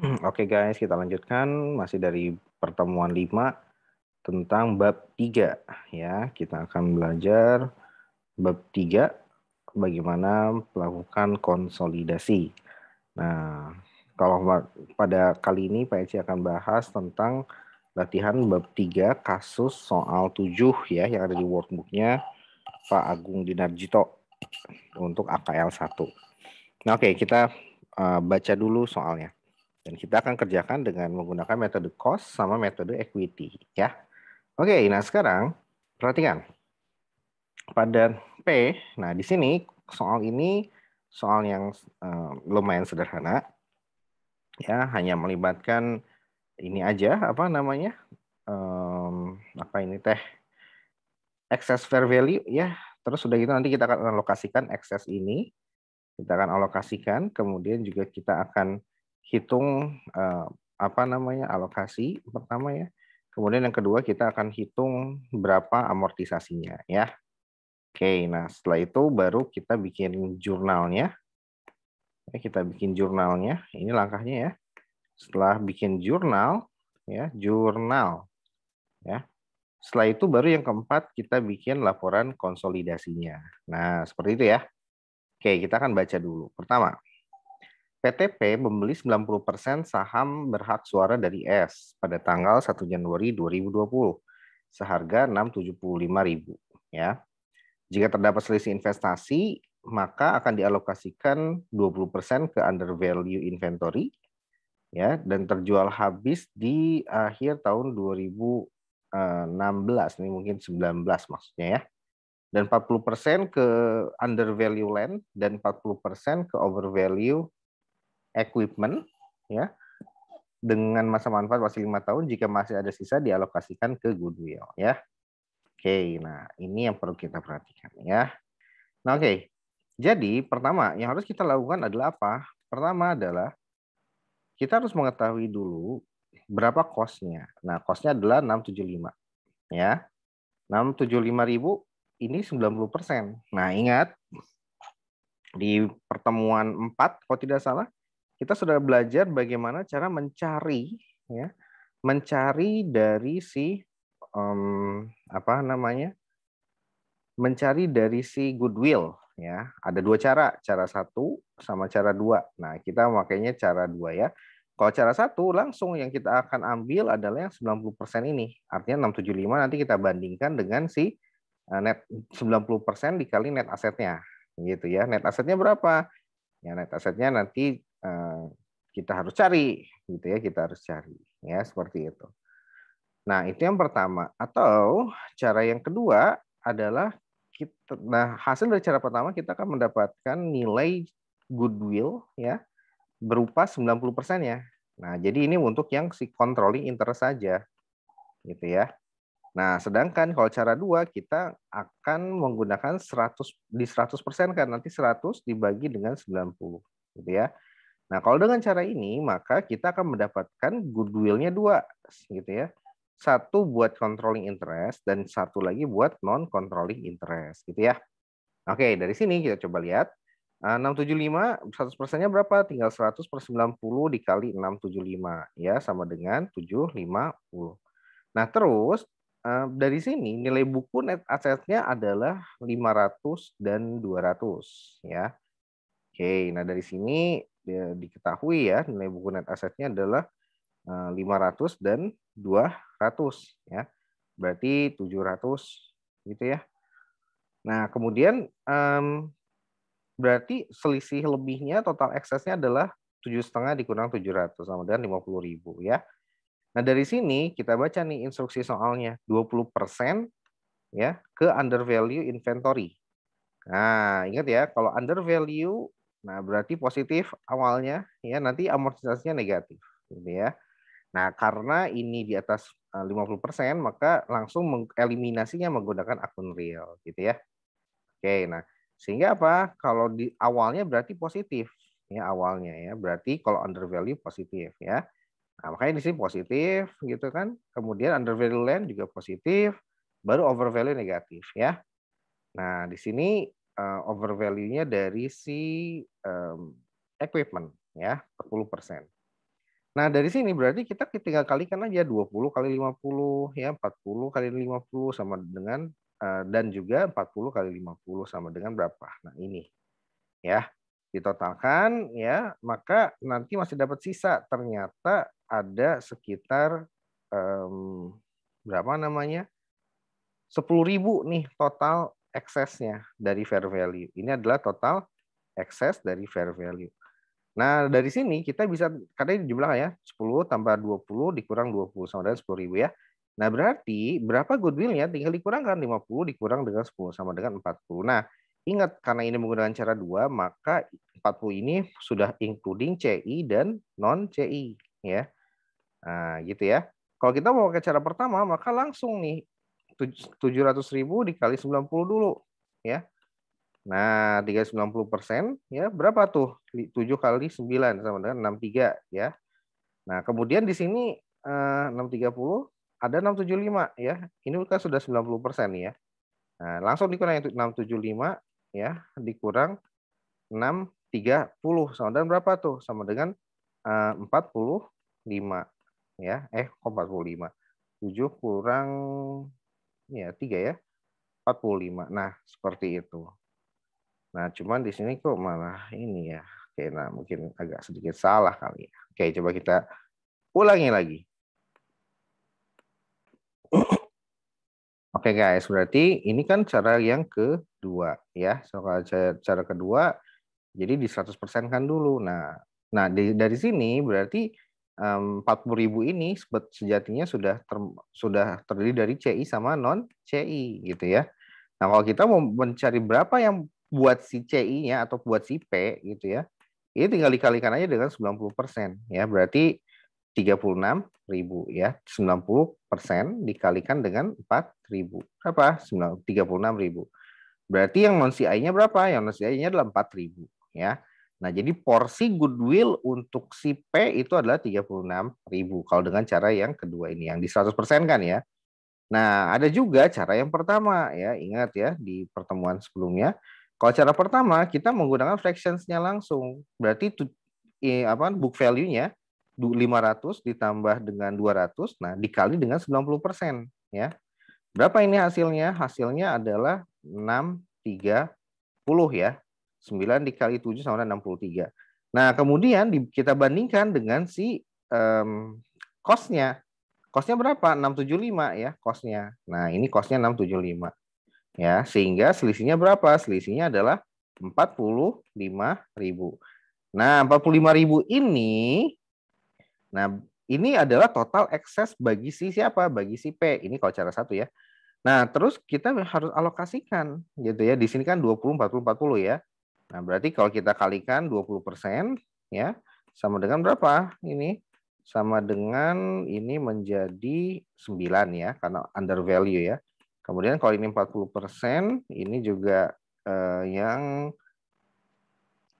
Oke guys, kita lanjutkan masih dari pertemuan 5 tentang bab 3 ya. Kita akan belajar bab 3 bagaimana melakukan konsolidasi. Nah, kalau pada kali ini Pak Eci akan bahas tentang latihan bab 3 kasus soal 7 ya yang ada di workbooknya Pak Agung Dinarjito untuk AKL 1. Nah, oke, kita baca dulu soalnya. Dan kita akan kerjakan dengan menggunakan metode cost sama metode equity ya. Oke, nah sekarang perhatikan pada P. Nah, di sini soal ini soal yang lumayan sederhana ya, hanya melibatkan ini aja apa namanya? Apa ini teh? Excess fair value ya. Terus sudah gitu nanti kita akan alokasikan excess ini, kita akan alokasikan, kemudian juga kita akan hitung apa namanya alokasi pertama ya. Kemudian yang kedua kita akan hitung berapa amortisasinya ya. Oke, nah setelah itu baru kita bikin jurnalnya. Ya, kita bikin jurnalnya. Ini langkahnya ya. Setelah bikin jurnal ya, jurnal ya. Setelah itu baru yang keempat kita bikin laporan konsolidasinya. Nah, seperti itu ya. Oke, kita akan baca dulu. Pertama, PTP membeli 90% saham berhak suara dari S pada tanggal 1 Januari 2020 seharga 675.000 ya. Jika terdapat selisih investasi, maka akan dialokasikan 20% ke undervalue inventory ya dan terjual habis di akhir tahun 2016, ini mungkin 19 maksudnya ya. Dan 40% ke undervalue land dan 40% ke overvalue equipment ya dengan masa manfaat masih 5 tahun, jika masih ada sisa dialokasikan ke goodwill ya. Oke, nah ini yang perlu kita perhatikan ya. Nah oke, jadi pertama yang harus kita lakukan adalah apa? Pertama adalah kita harus mengetahui dulu berapa cost-nya. Nah cost-nya adalah 675 ya. 675.000 ini 90%. Nah ingat di pertemuan 4 kalau tidak salah kita sudah belajar bagaimana cara mencari ya, mencari dari si apa namanya? Mencari dari si goodwill ya. Ada dua cara, cara satu sama cara dua. Nah, kita makanya cara dua ya. Kalau cara satu langsung yang kita akan ambil adalah yang 90% ini. Artinya 675 nanti kita bandingkan dengan si net 90% dikali net asetnya. Gitu ya. Net asetnya berapa? Ya net asetnya nanti kita harus cari gitu ya, kita harus cari ya seperti itu. Nah, itu yang pertama. Atau cara yang kedua adalah kita, nah hasil dari cara pertama kita akan mendapatkan nilai goodwill ya berupa 90% ya. Nah, jadi ini untuk yang si controlling interest saja gitu ya. Nah, sedangkan kalau cara dua kita akan menggunakan 100 di 100% kan nanti 100 dibagi dengan 90 gitu ya. Nah, kalau dengan cara ini maka kita akan mendapatkan goodwill-nya dua gitu ya. Satu buat controlling interest dan satu lagi buat non controlling interest gitu ya. Oke, dari sini kita coba lihat. 675 100%-nya berapa? Tinggal 100 per 90 dikali 675 ya sama dengan 750. Nah, terus dari sini nilai buku net asetnya adalah 500 dan 200 ya. Oke, nah dari sini diketahui ya nilai buku net asetnya adalah 500 dan 200 ya. Berarti 700 gitu ya. Nah, kemudian berarti selisih lebihnya total eksesnya adalah 7,5 dikurang 700 sama dengan 50.000 ya. Nah, dari sini kita baca nih instruksi soalnya 20% ya ke undervalue inventory. Nah, ingat ya kalau undervalue nah berarti positif awalnya ya, nanti amortisasinya negatif gitu ya. Nah, karena ini di atas 50% maka langsung mengeliminasinya menggunakan akun real gitu ya. Oke, nah sehingga apa? Kalau di awalnya berarti positif ya awalnya ya. Berarti kalau undervalue positif ya. Nah, makanya di sini positif gitu kan. Kemudian undervalue land juga positif, baru overvalue negatif ya. Nah, di sini overvalue-nya dari si equipment ya 40%. Nah, dari sini berarti kita tinggal kalikan aja 20 kali 50 ya, 40 kali 50 sama dengan dan juga 40 kali 50 sama dengan berapa? Nah, ini ya. Ditotalkan ya, maka nanti masih dapat sisa. Ternyata ada sekitar berapa namanya? 10.000 nih total eksesnya dari fair value. Ini adalah total ekses dari fair value. Nah, dari sini kita bisa, karena ini jumlah ya, 10 tambah 20 dikurang 20 sama dengan 10.000 ya. Nah, berarti berapa goodwill-nya tinggal dikurangkan 50 dikurang dengan 10 sama dengan 40. Nah, ingat karena ini menggunakan cara 2, maka 40 ini sudah including CI dan non CI ya. Nah, gitu ya. Kalau kita mau pakai cara pertama, maka langsung nih 700.000 dikali 90 dulu ya. Nah, 390% ya berapa tuh? 7 kali 9 sama dengan 63 ya. Nah, kemudian di sini 630 ada 675 ya. Ini kan sudah 90% ya. Nah, langsung dikurang 675 ya, dikurang 630 sama dengan berapa tuh? Sama dengan 45 ya. Kok 45? 7 kurang ya 3 ya. 45. Nah, seperti itu. Nah, cuman di sini kok malah ini ya. Oke, nah mungkin agak sedikit salah kali ya. Oke, coba kita ulangi lagi. Oke guys, berarti ini kan cara yang kedua ya. Soal cara kedua, jadi di 100% kan dulu. Nah dari sini berarti 40.000 ini sejatinya sudah terdiri dari CI sama non CI gitu ya. Nah, kalau kita mau mencari berapa yang buat si CI-nya atau buat si P gitu ya, ini tinggal dikalikan aja dengan 90% ya, berarti 36.000 ya. 90% dikalikan dengan 4.000. Berapa? 36.000. Berarti yang non CI-nya berapa? Yang non CI-nya adalah 4.000 ya. Nah, jadi porsi goodwill untuk si P itu adalah 36.000 kalau dengan cara yang kedua ini, yang di 100% kan ya. Nah, ada juga cara yang pertama ya. Ingat ya di pertemuan sebelumnya. Kalau cara pertama kita menggunakan fractions-nya langsung. Berarti book value-nya 500 ditambah dengan 200, nah dikali dengan 90% ya. Berapa ini hasilnya? Hasilnya adalah 630 ya. 9 dikali 7 sama dengan 63. Nah, kemudian kita bandingkan dengan si cost-nya. Cost-nya berapa? 675 ya cost-nya. Nah, ini cost-nya 675. Ya, sehingga selisihnya berapa? Selisihnya adalah 45.000. Nah, 45.000 ini ini adalah total excess bagi si siapa? Bagi si P. Ini kalau cara satu ya. Nah, terus kita harus alokasikan gitu ya. Di sini kan 20 40 40 ya. Nah, berarti kalau kita kalikan 20% ya, sama dengan berapa? Ini sama dengan ini menjadi 9 ya, karena under value ya. Kemudian kalau ini 40%, ini juga yang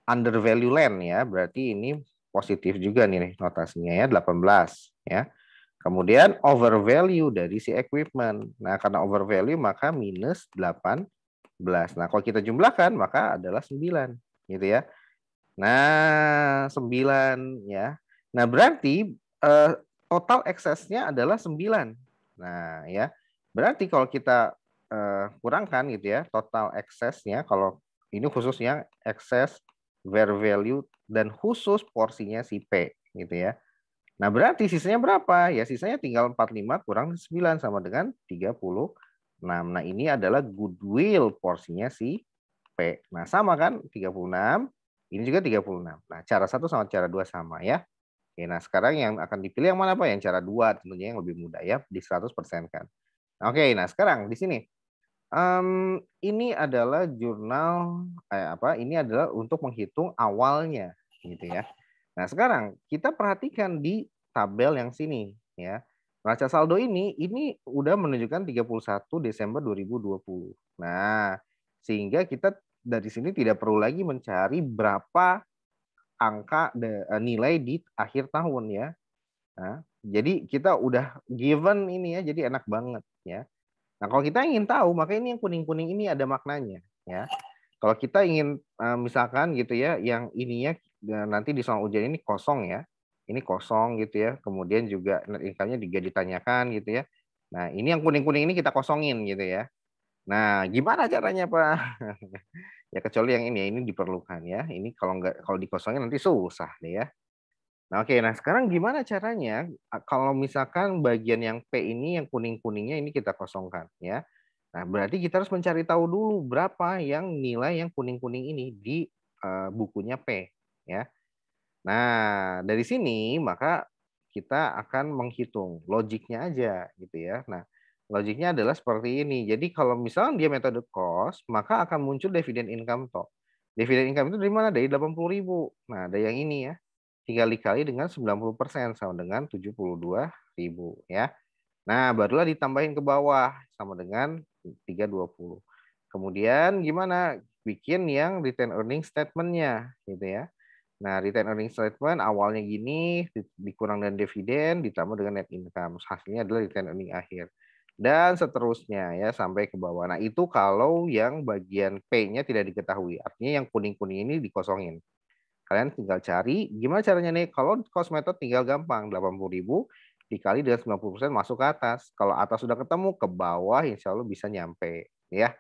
under value land ya, berarti ini positif juga nih notasinya ya, 18 ya. Kemudian over value dari si equipment. Nah, karena over value maka minus 18. Nah, kalau kita jumlahkan maka adalah 9 gitu ya. Nah, 9 ya. Nah, berarti total eksesnya adalah 9. Nah, ya. Berarti kalau kita kurangkan gitu ya, total eksesnya, kalau ini khususnya ekses fair value dan khusus porsinya si P gitu ya. Nah, berarti sisanya berapa? Ya, sisanya tinggal 45 kurang 9 sama dengan 36. Nah, ini adalah goodwill porsinya si P. Nah, sama kan? 36. Ini juga 36. Nah, cara satu sama cara dua sama ya. Oke, nah sekarang yang akan dipilih yang mana Pak? Yang cara dua tentunya yang lebih mudah ya, di 100% kan. Oke, nah sekarang di sini. Ini adalah jurnal ini adalah untuk menghitung awalnya gitu ya. Nah, sekarang kita perhatikan di tabel yang sini ya. Neraca saldo ini udah menunjukkan 31 Desember 2020. Nah, sehingga kita dari sini tidak perlu lagi mencari berapa angka nilai di akhir tahun ya. Nah, jadi kita udah given ini ya, jadi enak banget ya. Nah, kalau kita ingin tahu, maka ini yang kuning-kuning ini ada maknanya, ya. Kalau kita ingin misalkan gitu ya, yang ininya nanti di soal ujian ini kosong ya. Ini kosong gitu ya. Kemudian juga net income-nya juga ditanyakan gitu ya. Nah, ini yang kuning-kuning ini kita kosongin gitu ya. Nah, gimana caranya, Pak? Ya kecuali yang ini diperlukan ya. Ini kalau dikosongin nanti susah deh ya. Nah, oke. Nah, sekarang gimana caranya kalau misalkan bagian yang P ini yang kuning-kuningnya ini kita kosongkan ya. Nah, berarti kita harus mencari tahu dulu berapa yang nilai yang kuning-kuning ini di bukunya P ya. Nah, dari sini maka kita akan menghitung logiknya aja gitu ya. Nah, logiknya adalah seperti ini. Jadi kalau misalnya dia metode cost, maka akan muncul dividen income toh. Dividen income itu dari mana? Dari 80.000. Nah, ada yang ini ya. Tinggal dikali dengan 90% sama dengan 72.000 ya. Nah, barulah ditambahin ke bawah sama dengan 320. Kemudian gimana? Bikin yang return earning statement-nya gitu ya. Nah, return earning statement awalnya gini, dikurang dengan dividen, ditambah dengan net income. Hasilnya adalah return earning akhir. Dan seterusnya ya, sampai ke bawah. Nah, itu kalau yang bagian P-nya tidak diketahui. Artinya yang kuning-kuning ini dikosongin. Kalian tinggal cari, gimana caranya nih? Kalau cost method tinggal gampang, 80.000 dikali dengan 90% masuk ke atas. Kalau atas sudah ketemu, ke bawah insya Allah bisa nyampe. Ya.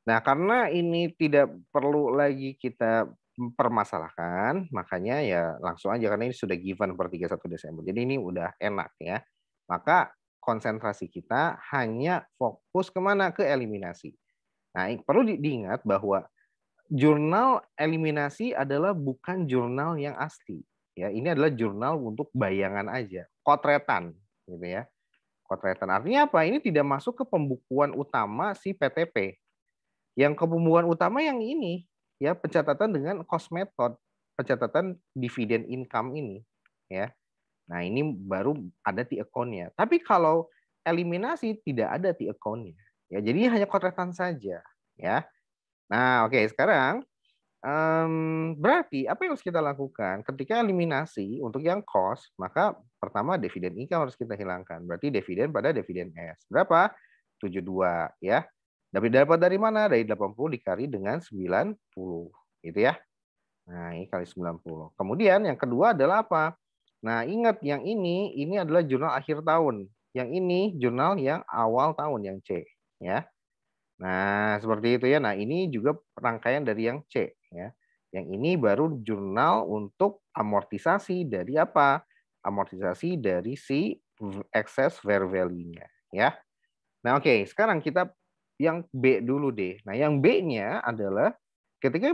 Nah, karena ini tidak perlu lagi kita permasalahkan, makanya ya langsung aja karena ini sudah given per 31 Desember. Jadi ini udah enak ya. Maka konsentrasi kita hanya fokus kemana? Ke eliminasi. Nah, perlu diingat bahwa jurnal eliminasi adalah bukan jurnal yang asli. Ya, ini adalah jurnal untuk bayangan aja, kotretan gitu ya. Kotretan artinya apa? Ini tidak masuk ke pembukuan utama si PTP. Yang pembukuan utama yang ini ya, pencatatan dengan cost method, pencatatan dividen income ini ya. Nah, ini baru ada T account-nya. Tapi kalau eliminasi tidak ada T account-nya. Ya, jadi hanya kotretan saja ya. Nah, oke, sekarang berarti apa yang harus kita lakukan ketika eliminasi untuk yang cost, maka pertama dividen income harus kita hilangkan. Berarti dividen pada dividen S. Berapa? 72 ya. Tapi dapat dari mana? Dari 80 dikali dengan 90 gitu ya. Nah, ini kali 90. Kemudian yang kedua adalah apa? Nah, ingat yang ini adalah jurnal akhir tahun. Yang ini jurnal yang awal tahun yang C ya. Nah, seperti itu ya. Nah, ini juga rangkaian dari yang C ya. Yang ini baru jurnal untuk amortisasi dari apa? Amortisasi dari si excess fair value-nya ya. Nah, oke, sekarang kita yang B dulu deh. Nah, yang B-nya adalah ketika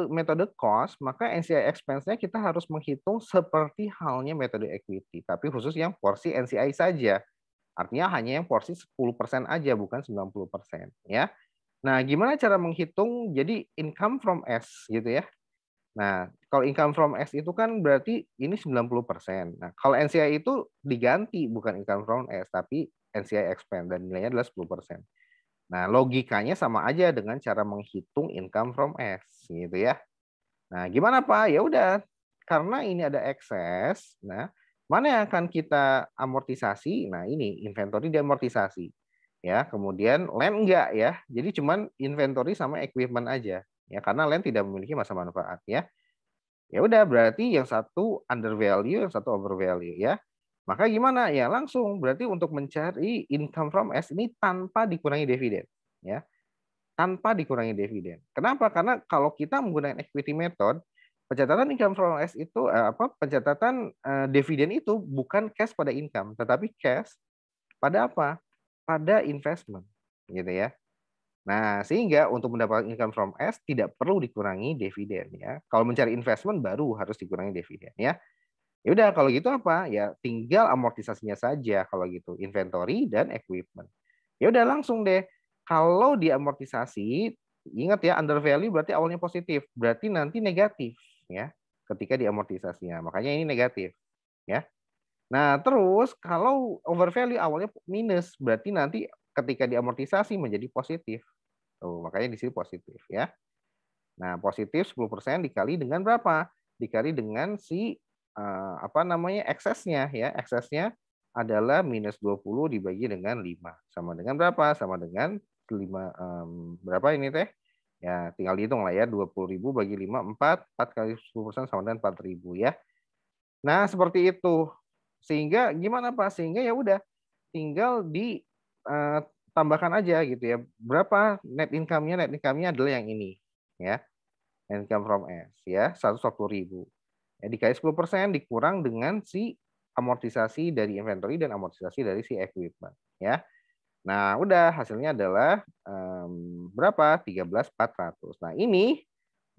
metode cost, maka NCI expense-nya kita harus menghitung seperti halnya metode equity, tapi khusus yang porsi NCI saja. Artinya hanya yang porsi 10% aja, bukan 90% ya. Nah, gimana cara menghitung jadi income from S gitu ya. Nah, kalau income from S itu kan berarti ini 90%. Nah, kalau NCI itu diganti bukan income from S tapi NCI expense dan nilainya adalah 10%. Nah, logikanya sama aja dengan cara menghitung income from S gitu ya. Nah, gimana Pak? Ya udah, karena ini ada excess, nah mana yang akan kita amortisasi? Nah, ini inventory diamortisasi. Ya, kemudian land enggak ya. Jadi cuman inventory sama equipment aja. Ya, karena land tidak memiliki masa manfaat ya. Ya udah, berarti yang satu under value, yang satu over value ya. Maka gimana? Ya langsung berarti untuk mencari income from S ini tanpa dikurangi dividen ya. Tanpa dikurangi dividen. Kenapa? Karena kalau kita menggunakan equity method, pencatatan income from S itu pencatatan dividen itu bukan cash pada income, tetapi cash pada apa? Pada investment, gitu ya. Nah, sehingga untuk mendapatkan income from S tidak perlu dikurangi dividen ya. Kalau mencari investment baru harus dikurangi dividen ya. Ya udah kalau gitu apa? Ya tinggal amortisasinya saja kalau gitu, inventory dan equipment. Ya udah langsung deh. Kalau diamortisasi, ingat ya under value berarti awalnya positif, berarti nanti negatif ya ketika diamortisasinya. Makanya ini negatif ya. Nah, terus kalau over value awalnya minus, berarti nanti ketika diamortisasi menjadi positif. Tuh, makanya di sini positif ya. Nah, positif 10% dikali dengan berapa? Dikali dengan si eksesnya ya. Eksesnya adalah minus 20 dibagi dengan 5. Sama dengan berapa? Sama dengan 5 berapa ini teh? Ya, tinggal dihitung lah ya. 20.000 bagi 5 4 kali 10% sama dengan 4.000 ya. Nah, seperti itu. Sehingga gimana Pak? Sehingga ya udah tinggal ditambahkan aja gitu ya. Berapa net income-nya? Net income-nya adalah yang ini ya. Net income from S ya, 140.000. Ya, dikali 10% dikurang dengan si amortisasi dari inventory dan amortisasi dari si equipment ya. Nah, udah hasilnya adalah berapa? 13.400. Nah, ini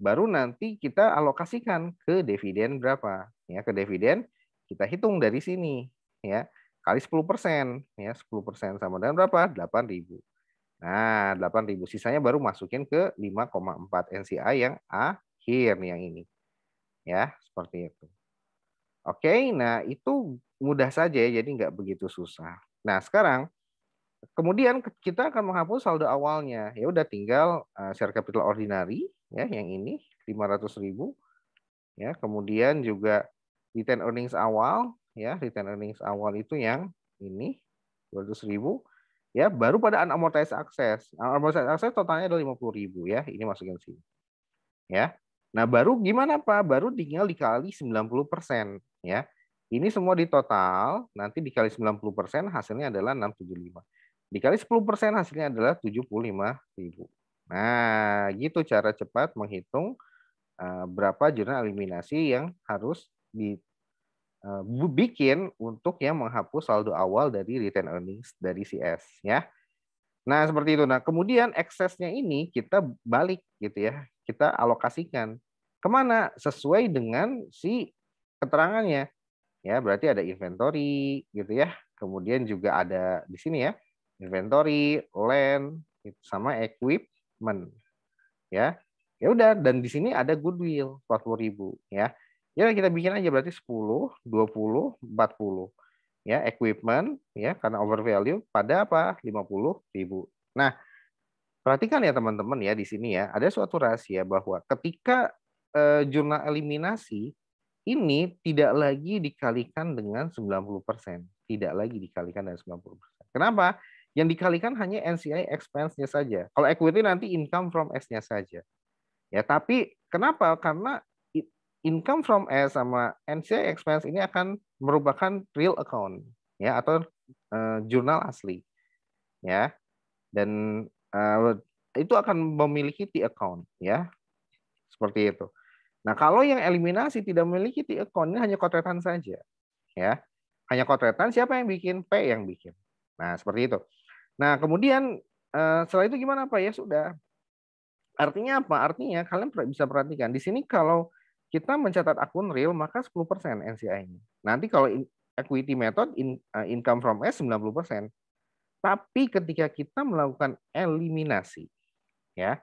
baru nanti kita alokasikan ke dividen berapa? Ya, ke dividen kita hitung dari sini ya. Kali 10% ya, 10% sama dengan berapa? 8.000. Nah, 8.000 sisanya baru masukin ke 5,4 NCI yang akhir nih yang ini. Ya, seperti itu. Oke, nah itu mudah saja ya, jadi nggak begitu susah. Nah, sekarang kemudian kita akan menghapus saldo awalnya. Ya udah tinggal share capital ordinary ya yang ini 500.000 ya. Kemudian juga return earnings awal ya, return earnings awal itu yang ini 200.000 ya, baru pada unamortized access. Unamortized access totalnya adalah 50.000 ya. Ini masukin sini. Ya. Nah, baru gimana Pak? Baru tinggal dikali 90% ya. Ini semua di total, nanti dikali 90% hasilnya adalah 675. Dikali 10% hasilnya adalah 75.000. Nah, gitu cara cepat menghitung berapa jurnal eliminasi yang harus dibikin untuk yang menghapus saldo awal dari return earnings dari CS ya. Nah, seperti itu. Nah, kemudian eksesnya ini kita balik gitu ya. Kita alokasikan kemana sesuai dengan si keterangannya. Ya, berarti ada inventory gitu ya. Kemudian juga ada di sini ya, inventory, land, sama equipment. Ya. Ya udah, dan di sini ada goodwill 40.000 ya. Ya kita bikin aja berarti 10, 20, 40 ya, equipment ya karena overvalue pada apa? 50.000. Nah, perhatikan ya teman-teman ya di sini ya, ada suatu rahasia bahwa ketika jurnal eliminasi ini tidak lagi dikalikan dengan 90%, tidak lagi dikalikan dengan 90%. Kenapa? Yang dikalikan hanya NCI expense-nya saja. Kalau equity nanti income from S-nya saja. Ya, tapi kenapa? Karena income from S sama NCI expense ini akan merupakan real account ya atau jurnal asli ya, dan itu akan memiliki T account ya, seperti itu. Nah, kalau yang eliminasi tidak memiliki T account, ini hanya kotretan saja ya, hanya kotretan. Siapa yang bikin? P yang bikin. Nah, seperti itu. Nah, kemudian setelah itu gimana Pak? Ya sudah. Artinya apa? Artinya kalian bisa perhatikan di sini kalau kita mencatat akun real maka 10% NCI-nya. Nanti kalau equity method income from S 90%. Tapi ketika kita melakukan eliminasi ya,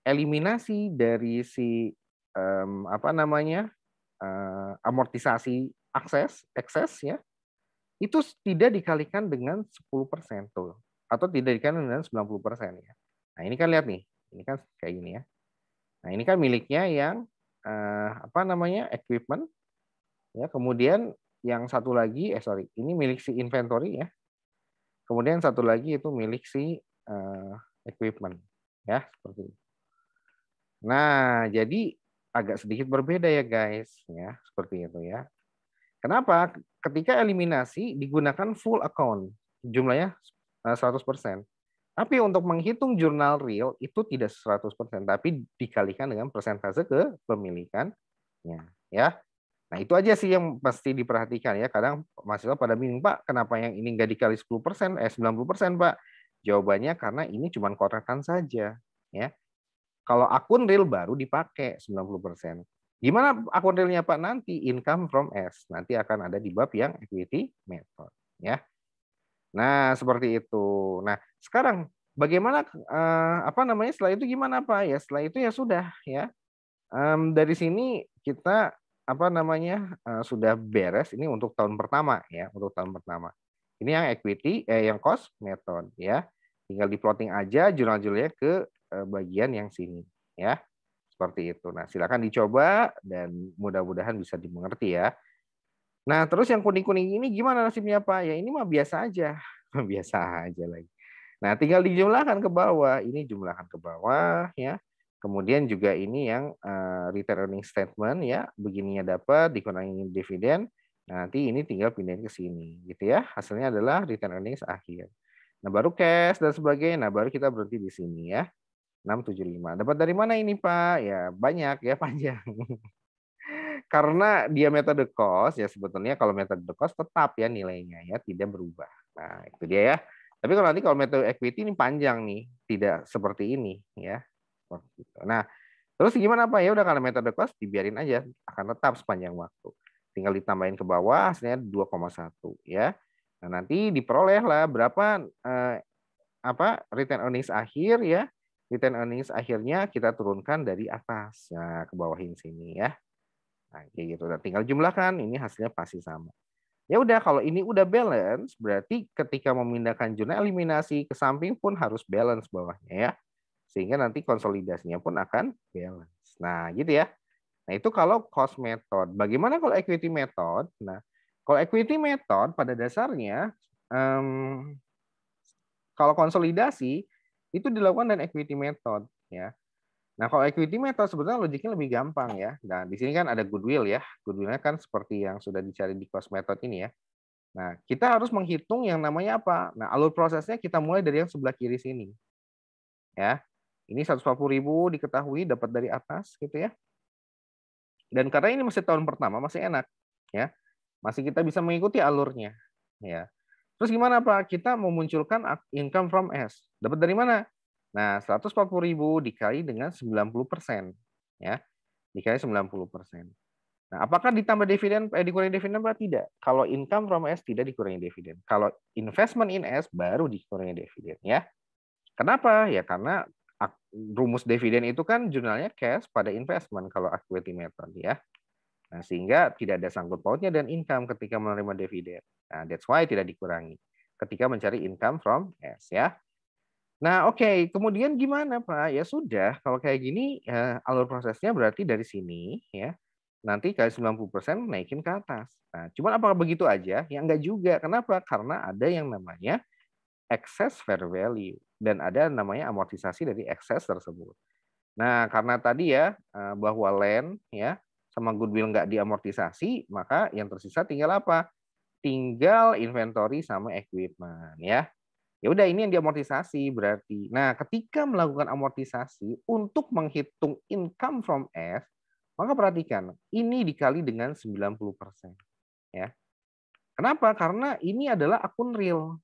eliminasi dari si apa namanya? Amortisasi ekses ya, itu tidak dikalikan dengan 10% tuh, atau tidak dikalikan dengan 90% ya. Nah, ini kan lihat nih, ini kan kayak gini ya. Nah, ini kan miliknya yang apa namanya? Equipment ya. Kemudian yang satu lagi ini milik si inventory ya. Kemudian satu lagi itu milik si equipment ya, seperti itu. Nah, jadi agak sedikit berbeda ya guys ya, seperti itu ya. Kenapa? Ketika eliminasi digunakan full account, jumlahnya 100%. Tapi untuk menghitung jurnal real itu tidak 100%, tapi dikalikan dengan persentase kepemilikannya ya. Nah, itu aja sih yang pasti diperhatikan ya. Kadang mahasiswa pada bingung, Pak, kenapa yang ini nggak dikali 10%, 90%, Pak? Jawabannya karena ini cuma korekan saja ya. Kalau akun real baru dipakai 90%. Gimana akun realnya Pak? Nanti income from S. Nanti akan ada di bab yang equity method ya. Nah, seperti itu. Nah, sekarang bagaimana apa namanya setelah itu gimana Pak? Ya, setelah itu ya sudah ya. Dari sini kita apa namanya sudah beres ini untuk tahun pertama ya, untuk tahun pertama. Ini yang equity yang cost method ya. Tinggal di plotting aja jurnal-jurnalnya ke bagian yang sini ya. Seperti itu. Nah, silakan dicoba dan mudah-mudahan bisa dimengerti ya. Nah, terus yang kuning-kuning ini gimana nasibnya Pak? Ya ini mah biasa aja. Biasa aja lagi. Nah, tinggal dijumlahkan ke bawah. Ini jumlahkan ke bawah ya. Kemudian juga ini yang return earning statement ya, begininya dapat dikurangi dividen. Nah, nanti ini tinggal pindahin ke sini gitu ya. Hasilnya adalah return earnings akhir. Nah, baru cash dan sebagainya. Nah, baru kita berhenti di sini ya. 675. Dapat dari mana ini, Pak? Ya, banyak ya, panjang. Karena dia metode cost, ya sebetulnya kalau metode cost tetap ya nilainya ya, tidak berubah. Nah, itu dia ya. Tapi kalau nanti kalau metode equity ini panjang nih, tidak seperti ini ya. Seperti itu. Nah, terus gimana Pak? Ya udah kalau metode cost dibiarin aja, akan tetap sepanjang waktu. Tinggal ditambahin ke bawah hasilnya 2,1 ya. Nah, nanti diperoleh lah berapa return earnings akhir ya. Return earnings akhirnya kita turunkan dari atas. Nah, ke bawahin sini ya. Nah, kayak gitu. Dan tinggal jumlahkan, ini hasilnya pasti sama. Ya udah, kalau ini udah balance, berarti ketika memindahkan jurnal eliminasi ke samping pun harus balance bawahnya ya. Sehingga nanti konsolidasinya pun akan balance. Nah, gitu ya. Nah, itu kalau cost method. Bagaimana kalau equity method? Nah, kalau equity method pada dasarnya, kalau konsolidasi, itu dilakukan dengan equity method. Ya. Nah, kalau equity method sebetulnya logiknya lebih gampang ya. Nah, di sini kan ada goodwill ya. Goodwillnya kan seperti yang sudah dicari di cost method ini ya. Nah, kita harus menghitung yang namanya apa. Nah, alur prosesnya kita mulai dari yang sebelah kiri sini. Ya. Ini 140.000 diketahui dapat dari atas gitu ya. Dan karena ini masih tahun pertama, masih enak ya. Masih kita bisa mengikuti alurnya ya. Terus gimana Pak? Kita memunculkan income from S. Dapat dari mana? Nah, 140.000 dikali dengan 90% ya. Dikali 90%. Nah, apakah ditambah dividen dikurangi dividen Pak? Tidak. Kalau income from S tidak dikurangi dividen. Kalau investment in S baru dikurangi dividen ya. Kenapa? Ya karena rumus dividen itu kan jurnalnya cash pada investment kalau equity method ya. Nah, sehingga tidak ada sangkut pautnya dan income ketika menerima dividen. Nah, that's why tidak dikurangi ketika mencari income from S ya. Nah, oke, kemudian gimana Pak? Ya sudah, kalau kayak gini ya, alur prosesnya berarti dari sini ya. Nanti kali 90% naikin ke atas. Nah, cuman apakah begitu aja? Ya enggak juga. Kenapa? Karena ada yang namanya excess fair value dan ada namanya amortisasi dari excess tersebut. Nah, karena tadi ya bahwa land ya sama goodwill nggak diamortisasi, maka yang tersisa tinggal apa? Tinggal inventory sama equipment ya. Ya udah ini yang diamortisasi berarti. Nah, ketika melakukan amortisasi untuk menghitung income from S, maka perhatikan, ini dikali dengan 90%. Ya. Kenapa? Karena ini adalah akun real.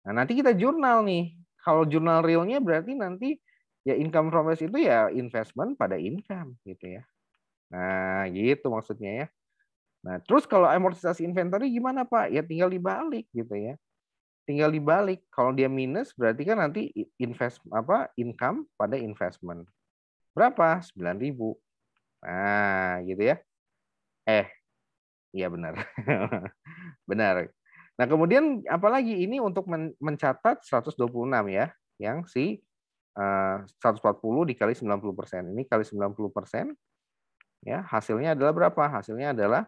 Nah, nanti kita jurnal nih. Kalau jurnal realnya berarti nanti ya income from S itu ya investment pada income gitu ya. Nah, gitu maksudnya ya. Nah, terus kalau amortisasi inventory gimana, Pak? Ya tinggal dibalik gitu ya. Tinggal dibalik. Kalau dia minus berarti kan nanti income pada investment. Berapa? 9.000. Nah, gitu ya. Iya benar. Benar. Nah, kemudian apalagi ini untuk mencatat 126 ya, yang si 140 dikali 90%. Ini kali 90%, ya, hasilnya adalah berapa? Hasilnya adalah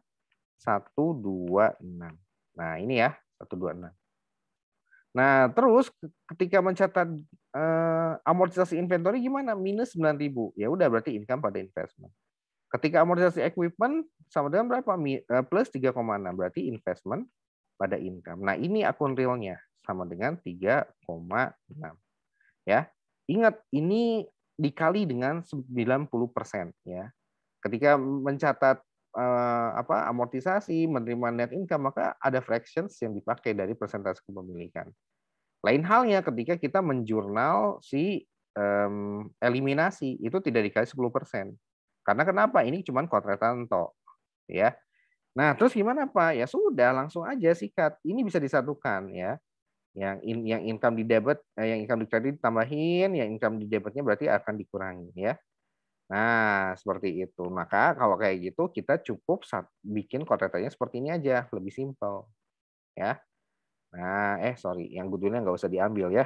126. Nah, ini ya, 126. Nah, terus ketika mencatat amortisasi inventory gimana? Minus 9.000. Ya udah berarti income pada investment. Ketika amortisasi equipment sama dengan berapa? Plus 3,6. Berarti investment pada income. Nah, ini akun realnya sama dengan 3,6. Ya. Ingat, ini dikali dengan 90% ya. Ketika mencatat amortisasi, menerima net income, maka ada fractions yang dipakai dari persentase kepemilikan. Lain halnya ketika kita menjurnal si eliminasi, itu tidak dikali 10%. Karena kenapa? Ini cuma kotretan toh, ya. Nah, terus gimana Pak? Ya sudah, langsung aja sikat. Ini bisa disatukan ya. Yang income di debit, yang income di kredit ditambahin, yang income di debitnya berarti akan dikurangi ya. Nah, seperti itu. Maka kalau kayak gitu kita cukup bikin kotretannya seperti ini aja, lebih simpel. Ya. Nah, sorry, yang goodwill-nya nggak usah diambil ya.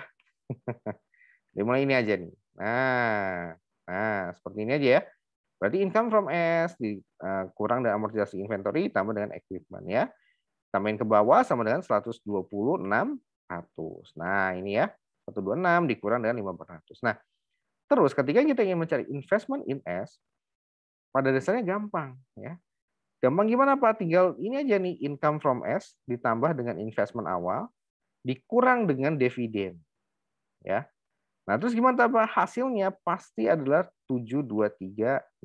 Dimulai ini aja nih. Nah, seperti ini aja ya. Berarti income from S kurang dengan amortisasi inventory tambah dengan equipment ya. Tambahin ke bawah sama dengan 126.100. Nah, ini ya. 126 dikurang dengan 5.400. Nah, Terus ketika kita ingin mencari investment in S, pada dasarnya gampang ya. Gampang gimana Pak? Tinggal ini aja nih, income from S ditambah dengan investment awal dikurang dengan dividen ya. Nah, terus gimana Pak? Hasilnya pasti adalah 723.600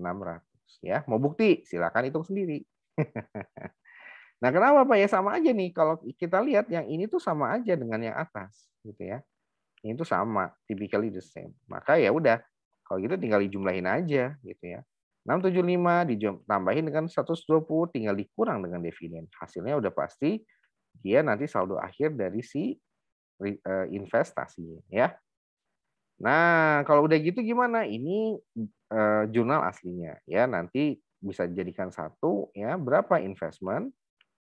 ya. Mau bukti? Silakan hitung sendiri. Nah, kenapa Pak? Ya sama aja nih, kalau kita lihat yang ini tuh sama aja dengan yang atas gitu ya. Ini tuh sama, typically the same. Maka ya udah, kalau gitu tinggal dijumlahin aja gitu ya. 675 ditambahin dengan 120, tinggal dikurang dengan dividen. Hasilnya udah pasti dia nanti saldo akhir dari si investasi ya. Nah, kalau udah gitu gimana? Ini jurnal aslinya ya. Nanti bisa dijadikan satu ya, berapa investment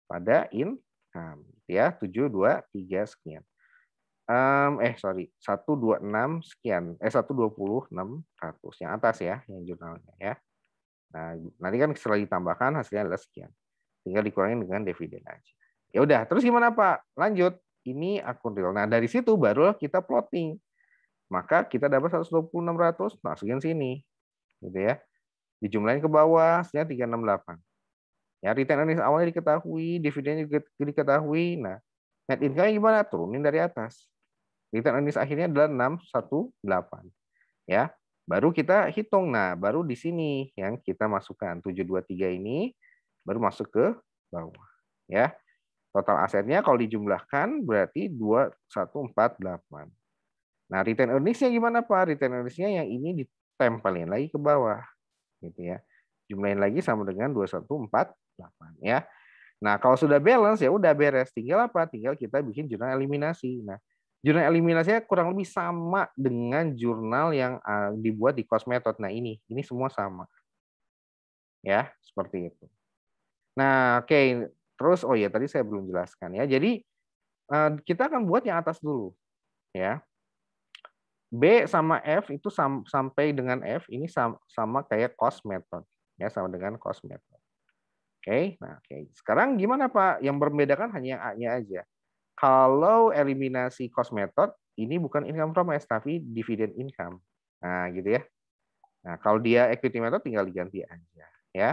pada income ya, 723 sekian. Sorry, 126 sekian, 126.600 yang atas ya, yang jurnalnya ya. Nah, nanti kan setelah ditambahkan hasilnya adalah sekian. Tinggal dikurangin dengan dividen aja. Ya udah, terus gimana Pak? Lanjut. Ini akun real. Nah, dari situ baru kita plotting. Maka kita dapat 126.600, masukin sini. Gitu ya. Dijumlahin ke bawah, hasilnya 368. Ya, return earnings awalnya diketahui, dividennya juga diketahui. Nah, net income gimana? Turunin dari atas. Return earnings akhirnya adalah 618. Ya. Baru kita hitung. Nah, baru di sini yang kita masukkan 723 ini baru masuk ke bawah. Ya. Total asetnya kalau dijumlahkan berarti 2148. Nah, return earnings-nya gimana Pak? Return earnings-nya yang ini ditempelin lagi ke bawah. Gitu ya. Jumlahin lagi sama dengan 2148 ya. Nah, kalau sudah balance ya udah beres. Tinggal apa? Tinggal kita bikin jurnal eliminasi. Nah, jurnal eliminasinya kurang lebih sama dengan jurnal yang dibuat di cost method. Nah, ini semua sama. Ya, seperti itu. Nah, oke. Terus oh ya tadi saya belum jelaskan ya. Jadi kita akan buat yang atas dulu ya. B sama F itu sampai dengan F ini sama kayak cost method ya, sama dengan cost method. Oke, nah oke. Sekarang gimana Pak? Yang membedakan hanya yang A-nya aja. Kalau eliminasi cost method, ini bukan income from S, tapi dividend income. Nah, gitu ya. Nah, kalau dia equity method tinggal diganti aja. Ya.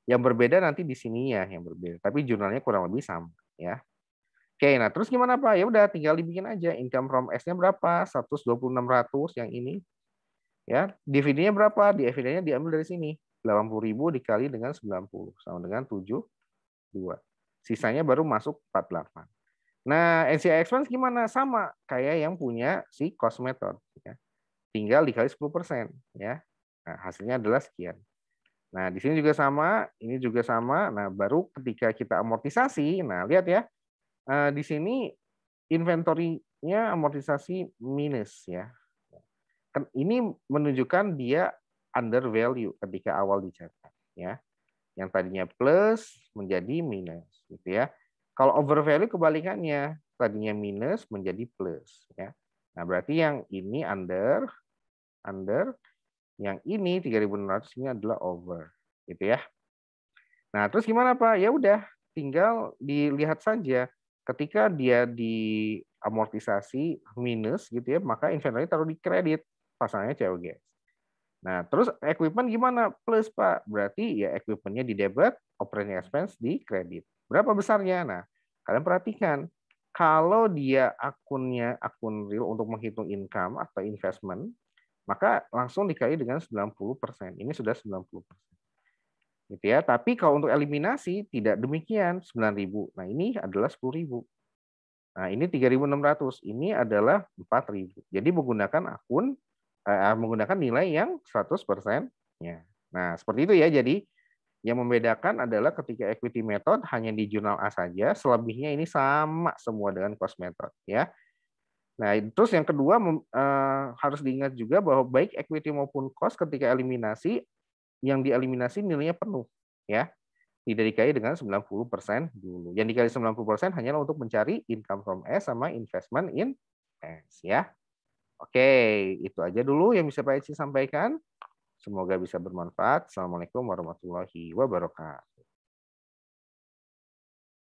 Yang berbeda nanti di sininya yang berbeda. Tapi jurnalnya kurang lebih sama. Ya. Oke, nah terus gimana Pak? Ya udah tinggal dibikin aja. Income from S-nya berapa? 126.600 yang ini. Ya, dividennya berapa? Dividennya diambil dari sini. 80.000 dikali dengan 90 sama dengan 72. Sisanya baru masuk 48. Nah, NCI expense gimana? Sama kayak yang punya si cost method ya. Tinggal dikali 10% ya. Nah, hasilnya adalah sekian. Nah, di sini juga sama, ini juga sama. Nah, baru ketika kita amortisasi, nah lihat ya. Di sini inventory-nya amortisasi minus ya. Ini menunjukkan dia under value ketika awal dicetak ya. Yang tadinya plus menjadi minus gitu ya. Kalau over value kebalikannya, tadinya minus menjadi plus ya. Nah, berarti yang ini under, yang ini 3.600 ini adalah over gitu ya. Nah, terus gimana Pak? Ya udah, tinggal dilihat saja ketika dia di amortisasi minus gitu ya, maka inventory taruh di kredit, pasangannya COGS. Nah, terus equipment gimana? Plus, Pak. Berarti ya equipment-nya di debit, operating expense di kredit. Berapa besarnya? Nah, kalian perhatikan. Kalau dia akunnya akun real untuk menghitung income atau investment, maka langsung dikali dengan 90%. Ini sudah 90%. Gitu ya. Tapi kalau untuk eliminasi tidak demikian, 9.000. Nah, ini adalah 10.000. Nah, ini 3.600. Ini adalah 4.000. Jadi menggunakan menggunakan nilai yang 100%-nya. Nah, seperti itu ya. Jadi yang membedakan adalah ketika equity method hanya di jurnal A saja, selebihnya ini sama semua dengan cost method ya. Nah, terus yang kedua harus diingat juga bahwa baik equity maupun cost ketika eliminasi yang dieliminasi nilainya penuh ya. Tidak dikali dengan 90% dulu. Yang dikali 90% hanyalah untuk mencari income from S sama investment in S ya. Oke, itu aja dulu yang bisa Pak Eci sampaikan. Semoga bisa bermanfaat. Assalamualaikum warahmatullahi wabarakatuh.